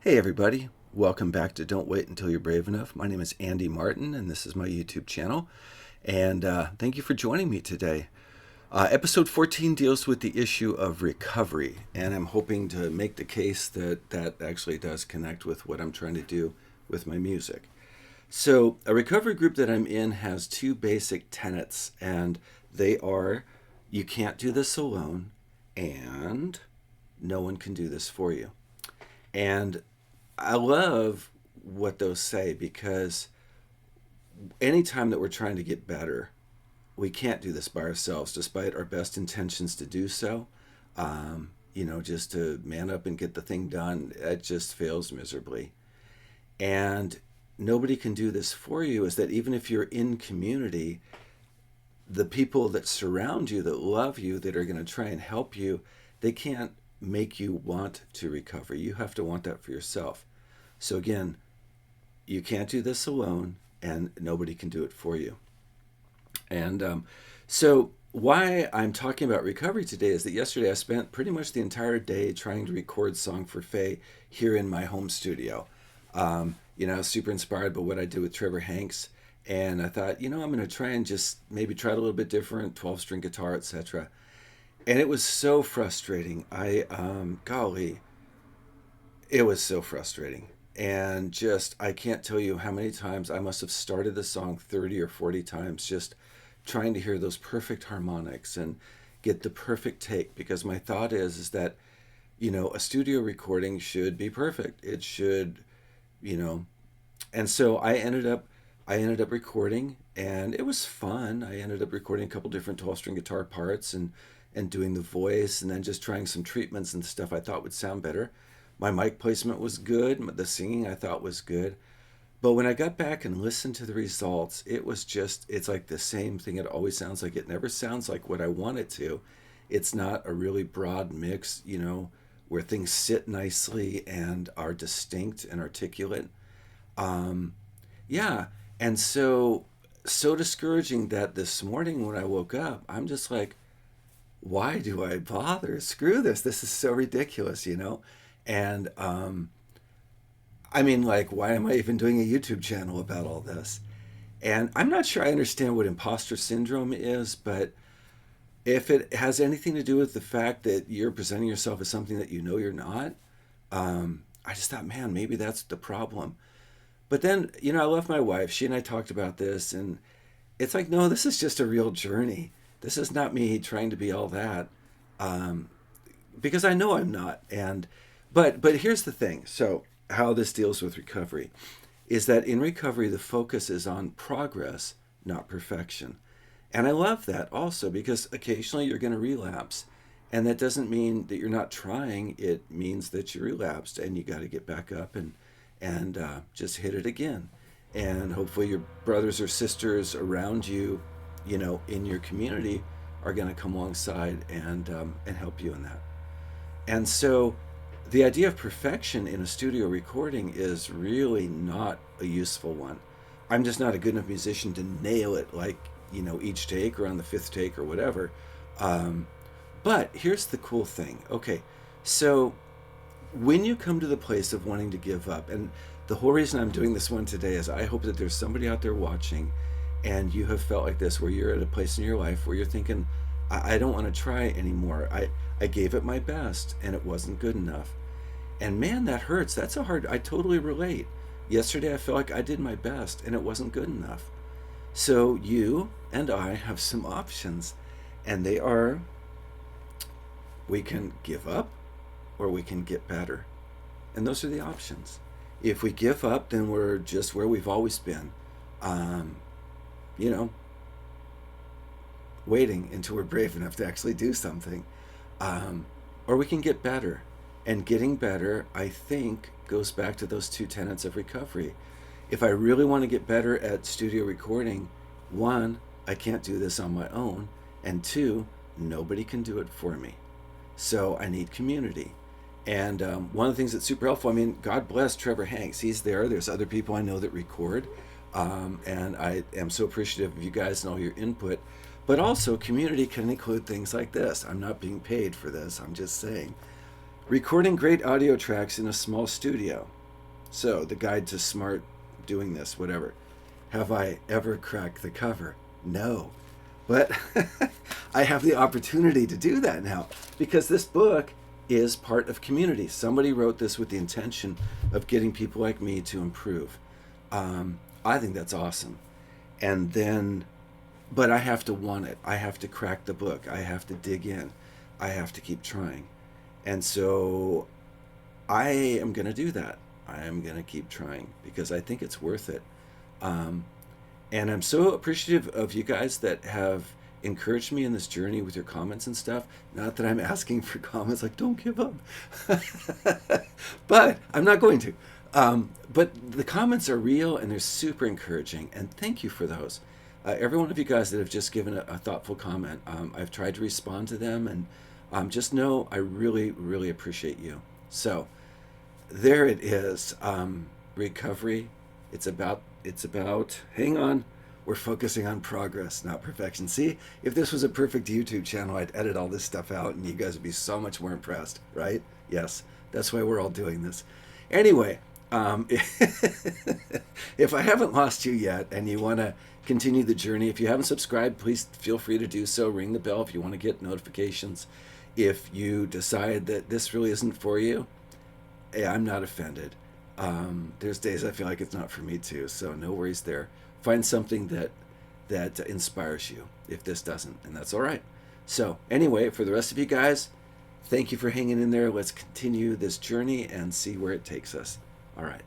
Hey, everybody. Welcome back to Don't Wait Until You're Brave Enough. My name is Andy Martin, and this is my YouTube channel. And thank you for joining me today. Episode 14 deals with the issue of recovery, and I'm hoping to make the case that that actually does connect with what I'm trying to do with my music. So, a recovery group that I'm in has two basic tenets, and they are you can't do this alone, and no one can do this for you. And I love what those say because anytime that we're trying to get better, we can't do this by ourselves, despite our best intentions to do so. Just to man up and get the thing done, it just fails miserably. And nobody can do this for you, is that even if you're in community, the people that surround you, that love you, that are going to try and help you, they can't make you want to recover. You have to want that for yourself. So again, you can't do this alone, and nobody can do it for you. And why I'm talking about recovery today is that yesterday I spent pretty much the entire day trying to record Song for Faye here in my home studio. I was super inspired by what I did with Trevor Hanks, and I thought, I'm going to try and just maybe try it a little bit different, 12-string guitar, etc. And it was so frustrating. Golly, it was so frustrating. And just, I can't tell you how many times I must have started the song 30 or 40 times just trying to hear those perfect harmonics and get the perfect take. Because my thought is that, a studio recording should be perfect. It should, you know, and so I ended up recording, and it was fun. I ended up recording a couple different 12-string guitar parts and doing the voice, and then just trying some treatments and stuff I thought would sound better. My mic placement was good. The singing I thought was good. But when I got back and listened to the results, it's like the same thing it always sounds like. It never sounds like what I want it to. It's not a really broad mix, where things sit nicely and are distinct and articulate. Um, yeah. And so discouraging that this morning when I woke up, I'm just like, why do I bother? Screw this. This is so ridiculous. And like, why am I even doing a YouTube channel about all this? And I'm not sure I understand what imposter syndrome is, but if it has anything to do with the fact that you're presenting yourself as something that you're not, I just thought, man, maybe that's the problem. But then, I love my wife. She and I talked about this, and it's like, no, this is just a real journey. This is not me trying to be all that, um, because I know I'm not. But here's the thing. So how this deals with recovery is that in recovery, the focus is on progress, not perfection. And I love that also because occasionally you're going to relapse. And that doesn't mean that you're not trying. It means that you relapsed and you got to get back up and just hit it again. And hopefully your brothers or sisters around you, in your community, are going to come alongside and help you in that. And so the idea of perfection in a studio recording is really not a useful one. I'm just not a good enough musician to nail it like, each take or on the fifth take or whatever. Um, but here's the cool thing. Okay, so when you come to the place of wanting to give up, and the whole reason I'm doing this one today is I hope that there's somebody out there watching and you have felt like this, where you're at a place in your life where you're thinking, I don't want to try anymore. I gave it my best and it wasn't good enough. And man, that hurts. I totally relate. Yesterday I felt like I did my best and it wasn't good enough. So you and I have some options, and they are, we can give up or we can get better. And those are the options. If we give up, then we're just where we've always been, um, you know, waiting until we're brave enough to actually do something. Um, or we can get better. And getting better, I think, goes back to those two tenets of recovery. If I really want to get better at studio recording, one, I can't do this on my own. And two, nobody can do it for me. So I need community. And one of the things that's super helpful, God bless Trevor Hanks. He's there. There's other people I know that record. And I am so appreciative of you guys and all your input. But also, community can include things like this. I'm not being paid for this. I'm just saying. Recording great audio tracks in a small studio. So, the guide to smart doing this, whatever. Have I ever cracked the cover? No. But I have the opportunity to do that now because this book is part of community. Somebody wrote this with the intention of getting people like me to improve. I think that's awesome. And then, but I have to want it. I have to crack the book. I have to dig in. I have to keep trying. And so I am going to do that. I am going to keep trying because I think it's worth it. And I'm so appreciative of you guys that have encouraged me in this journey with your comments and stuff. Not that I'm asking for comments like, don't give up. But I'm not going to. But the comments are real and they're super encouraging. And thank you for those. Every one of you guys that have just given a thoughtful comment, I've tried to respond to them. And just know I really, really appreciate you. So there it is. Recovery. It's about, hang on, we're focusing on progress, not perfection. See, if this was a perfect YouTube channel, I'd edit all this stuff out and you guys would be so much more impressed, right? Yes, that's why we're all doing this. Anyway, if I haven't lost you yet and you want to continue the journey, if you haven't subscribed, please feel free to do so. Ring the bell if you want to get notifications. If you decide that this really isn't for you, hey, I'm not offended. There's days I feel like it's not for me too, so no worries there. Find something that inspires you if this doesn't, and that's all right. So anyway, for the rest of you guys, thank you for hanging in there. Let's continue this journey and see where it takes us. All right.